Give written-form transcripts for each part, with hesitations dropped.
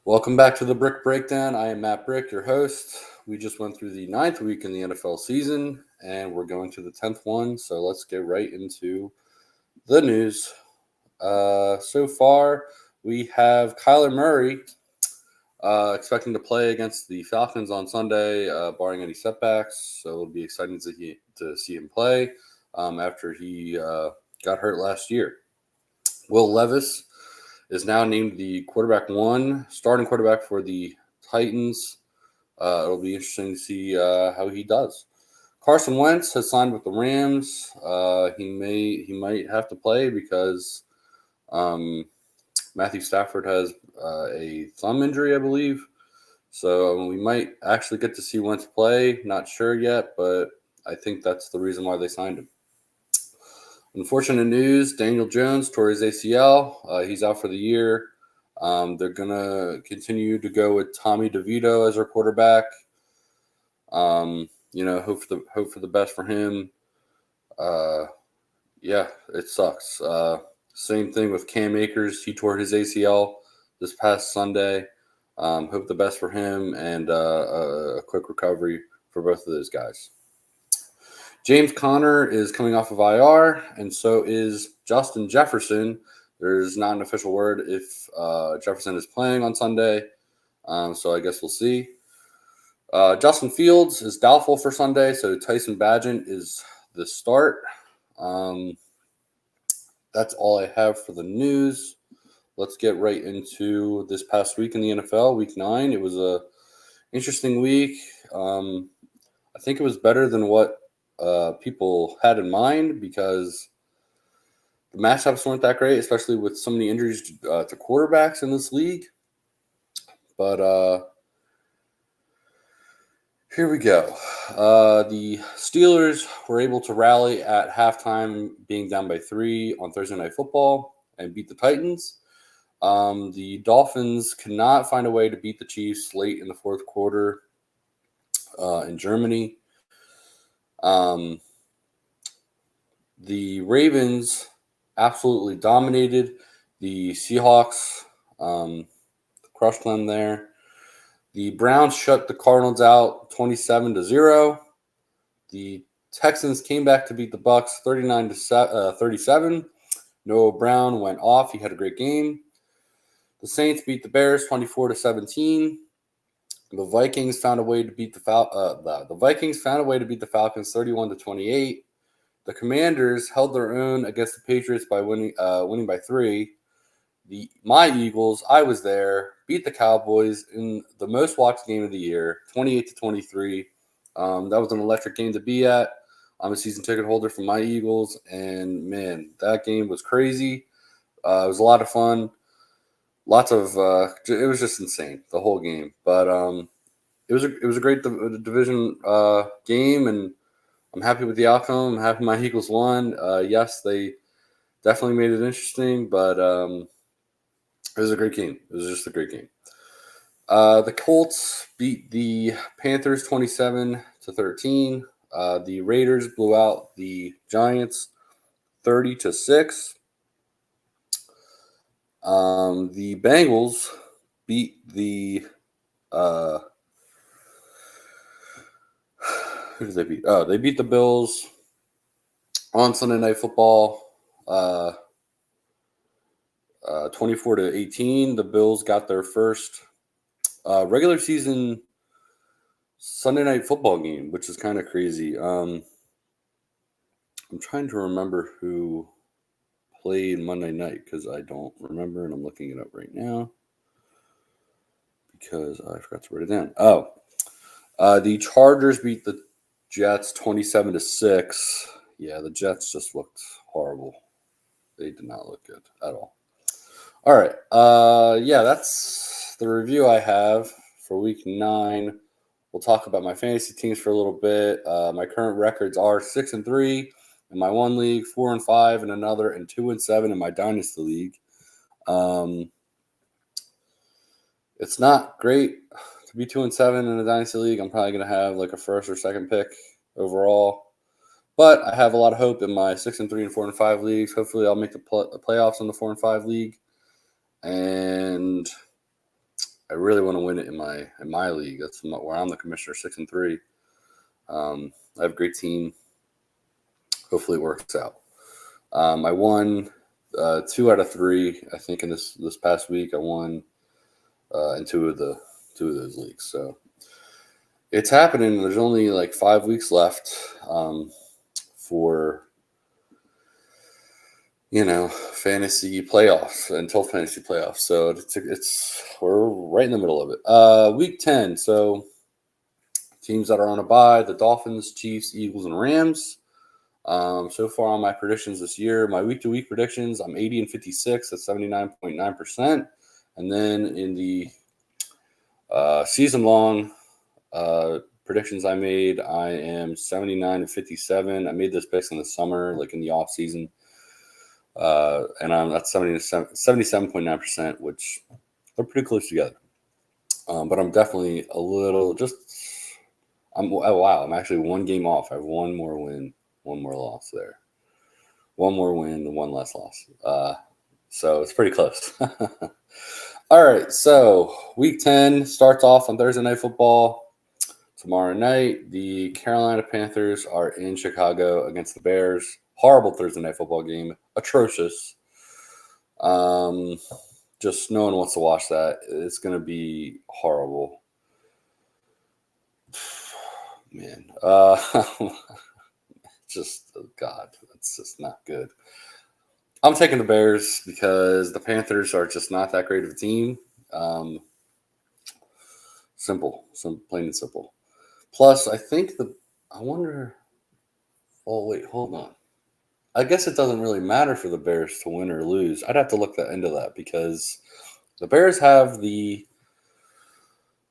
Welcome back to the Brick Breakdown. I am Matt Brick, your host. We just went through the ninth week in the NFL season, and we're going to the 10th one. So let's get right into the news. So far, we have Kyler Murray expecting to play against the Falcons on Sunday, barring any setbacks. So it'll be exciting to see him play after he got hurt last year. Will Levis is now named the starting quarterback for the Titans. It'll be interesting to see how he does. Carson Wentz has signed with the Rams. He might have to play because Matthew Stafford has a thumb injury, I believe. So we might actually get to see Wentz play. Not sure yet, but I think that's the reason why they signed him. Unfortunate news, Daniel Jones tore his ACL. He's out for the year. They're going to continue to go with Tommy DeVito as their quarterback. Hope for the best for him. Yeah, it sucks. Same thing with Cam Akers. He tore his ACL this past Sunday. Hope the best for him and a quick recovery for both of those guys. James Conner is coming off of IR, and so is Justin Jefferson. There's not an official word if Jefferson is playing on Sunday, so I guess we'll see. Justin Fields is doubtful for Sunday, so Tyson Bagent is the start. That's all I have for the news. Let's get right into this past week in the NFL, Week 9. It was a interesting week. I think it was better than what people had in mind because the matchups weren't that great, especially with so many injuries to quarterbacks in this league. But here we go. The Steelers were able to rally at halftime, being down by 3 on Thursday Night Football, and beat the Titans. The Dolphins could not find a way to beat the Chiefs late in the fourth quarter in Germany. The Ravens absolutely dominated the Seahawks, crushed them there. The Browns shut the Cardinals out 27-0. The Texans came back to beat the Bucks 39-37. Noah Brown went off. He had a great game. The Saints beat the Bears 24-17. The Vikings found a way to beat the Falcons 31-28. The Commanders held their own against the Patriots by winning by 3. My Eagles, I was there, beat the Cowboys in the most watched game of the year, 28-23. That was an electric game to be at. I'm a season ticket holder for my Eagles, and man, that game was crazy. It was a lot of fun. It was just insane, the whole game. But it was a great division game, and I'm happy with the outcome. I'm happy my Eagles won. Yes, they definitely made it interesting, but it was a great game. It was just a great game. The Colts beat the Panthers 27-13. The Raiders blew out the Giants 30-6. The Bengals beat the who did they beat? Oh, they beat the Bills on Sunday Night Football. 24-18. The Bills got their first regular season Sunday Night Football game, which is kind of crazy. I'm trying to remember who played Monday night because I don't remember, and I'm looking it up right now because I forgot to write it down. The Chargers beat the Jets 27-6. Yeah, the Jets just looked horrible. They did not look good at all. All right. Yeah, that's the review I have for Week 9. We'll talk about my fantasy teams for a little bit. My current records are 6-3 in my one league, 4-5 in another, and 2-7 in my dynasty league. It's not great to be 2-7 in a dynasty league. I'm probably going to have like a first or second pick overall. But I have a lot of hope in my 6-3 and 4-5 leagues. Hopefully, I'll make the playoffs in the 4-5 league. And I really want to win it in my league. That's where I'm the commissioner, 6-3. I have a great team. Hopefully it works out. I won 2 out of 3. I think in this past week I won in two of those leagues. So it's happening. There's only like 5 weeks left for fantasy playoffs until fantasy playoffs. So we're right in the middle of it. Week 10. So teams that are on a bye: the Dolphins, Chiefs, Eagles, and Rams. So far on my predictions this year, my week-to-week predictions, I'm 80-56 at 79.9%. And then in the season-long predictions I made, I am 79-57. I made this picks in the summer, like in the off season. And I'm at 77.9%, which they're pretty close together. But I'm definitely a little I'm actually 1 game off. I have 1 more win, 1 more loss there. 1 more win, 1 less loss. So it's pretty close. All right, so week 10 starts off on Thursday Night Football. Tomorrow night, the Carolina Panthers are in Chicago against the Bears. Horrible Thursday Night Football game. Atrocious. Just no one wants to watch that. It's going to be horrible. Man. Just, God, that's just not good. I'm taking the Bears because the Panthers are just not that great of a team. Plain and simple. Plus, I wonder. Oh, wait, hold on. I guess it doesn't really matter for the Bears to win or lose. I'd have to look into that because the Bears have the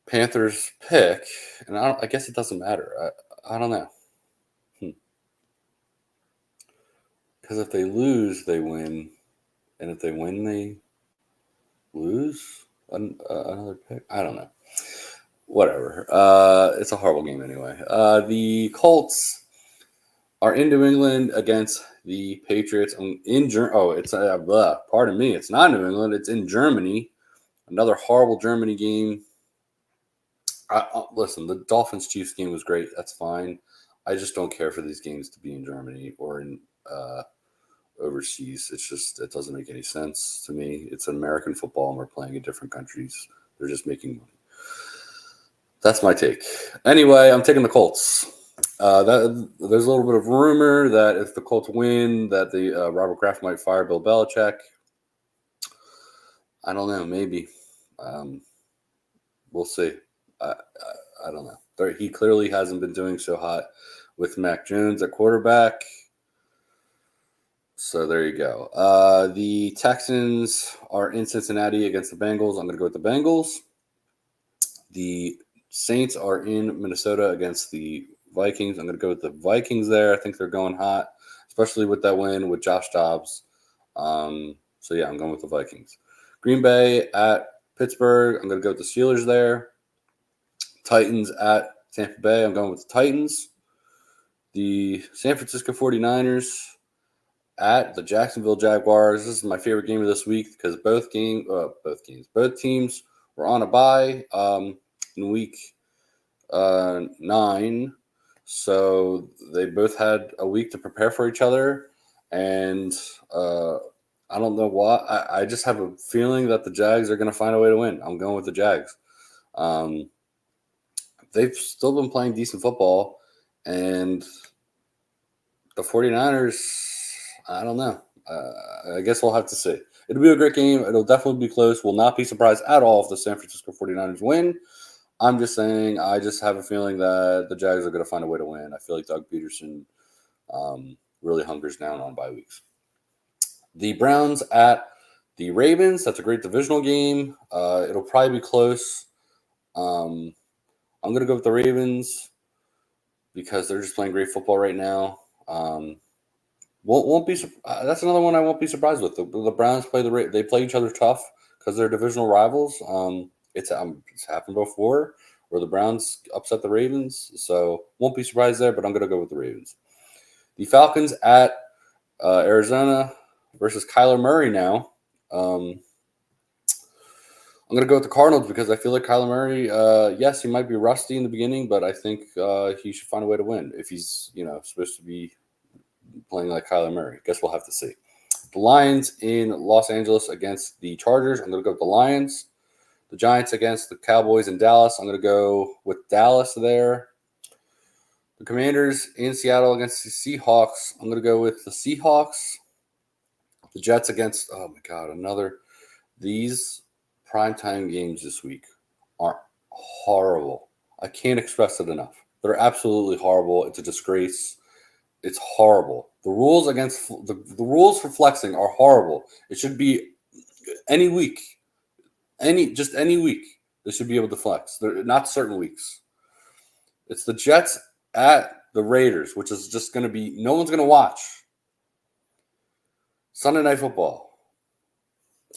Panthers pick, and I guess it doesn't matter. I don't know. Because if they lose, they win. And if they win, they lose another pick. I don't know. Whatever. It's a horrible game anyway. The Colts are in New England against the Patriots. Pardon me. It's not New England. It's in Germany. Another horrible Germany game. Listen, the Dolphins-Chiefs game was great. That's fine. I just don't care for these games to be in Germany or in overseas. It doesn't make any sense to me. It's American football, and we're playing in different countries. They're just making money. That's my take. Anyway, I'm taking the Colts. There's a little bit of rumor that if the Colts win, that the Robert Kraft might fire Bill Belichick. I don't know. Maybe. We'll see. I don't know. He clearly hasn't been doing so hot with Mac Jones at quarterback. So there you go. The Texans are in Cincinnati against the Bengals. I'm going to go with the Bengals. The Saints are in Minnesota against the Vikings. I'm going to go with the Vikings there. I think they're going hot, especially with that win with Josh Dobbs. So, yeah, I'm going with the Vikings. Green Bay at Pittsburgh. I'm going to go with the Steelers there. Titans at Tampa Bay. I'm going with the Titans. The San Francisco 49ers at the Jacksonville Jaguars. This is my favorite game of this week because both teams were on a bye in week 9. So they both had a week to prepare for each other. And I don't know why. I just have a feeling that the Jags are going to find a way to win. I'm going with the Jags. They've still been playing decent football. And the 49ers, I don't know. I guess we'll have to see. It'll be a great game. It'll definitely be close. Will not be surprised at all if the San Francisco 49ers win. I'm just saying, I just have a feeling that the Jags are going to find a way to win. I feel like Doug Peterson really hunkers down on bye weeks. The Browns at the Ravens. That's a great divisional game. It'll probably be close. I'm going to go with the Ravens because they're just playing great football right now. Won't be. That's another one I won't be surprised with. The Browns they play each other tough because they're divisional rivals. It's happened before where the Browns upset the Ravens, so won't be surprised there. But I'm going to go with the Ravens. The Falcons at Arizona versus Kyler Murray now. I'm going to go with the Cardinals because I feel like Kyler Murray, yes, he might be rusty in the beginning, but I think he should find a way to win if he's, supposed to be playing like Kyler Murray. Guess we'll have to see. The Lions in Los Angeles against the Chargers. I'm going to go with the Lions. The Giants against the Cowboys in Dallas. I'm going to go with Dallas there. The Commanders in Seattle against the Seahawks. I'm going to go with the Seahawks. The Jets against, oh my God, these primetime games this week are horrible. I can't express it enough. They're absolutely horrible. It's a disgrace. It's horrible. The rules for flexing are horrible. It should be any week. Just any week. They should be able to flex. They're not certain weeks. It's the Jets at the Raiders, which is just going to be, no one's going to watch. Sunday Night Football.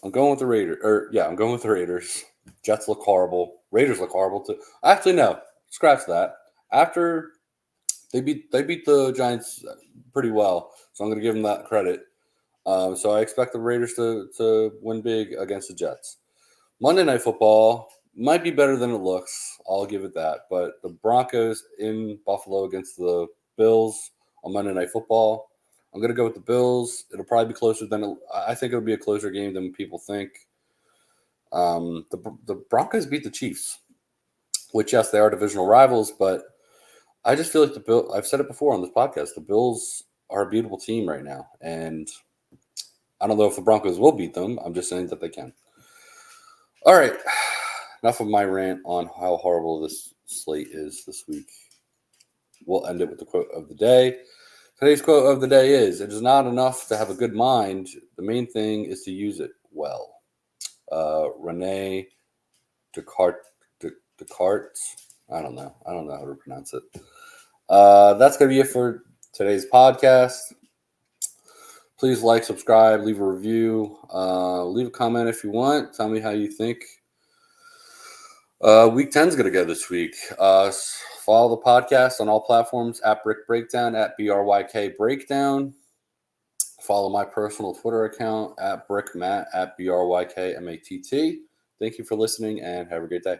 I'm going with the Raiders. Jets look horrible. Raiders look horrible too. Actually, no. Scratch that. After they beat the Giants pretty well, so I'm going to give them that credit. So I expect the Raiders to win big against the Jets. Monday Night Football might be better than it looks. I'll give it that. But the Broncos in Buffalo against the Bills on Monday Night Football. I'm going to go with the Bills. It'll probably be closer I think it'll be a closer game than people think. The Broncos beat the Chiefs, which, yes, they are divisional rivals, but I just feel like I've said it before on this podcast, the Bills are a beautiful team right now. And I don't know if the Broncos will beat them. I'm just saying that they can. All right. Enough of my rant on how horrible this slate is this week. We'll end it with the quote of the day. Today's quote of the day is, "It is not enough to have a good mind. The main thing is to use it well." Rene Descartes. I don't know how to pronounce it. That's going to be it for today's podcast. Please like, subscribe, leave a review, leave a comment if you want. Tell me how you think Week 10 is going to go this week. Follow the podcast on all platforms at Bryk Breakdown, at BRYK Breakdown. Follow my personal Twitter account at BrykMatt, at BRYKMATT. Thank you for listening and have a great day.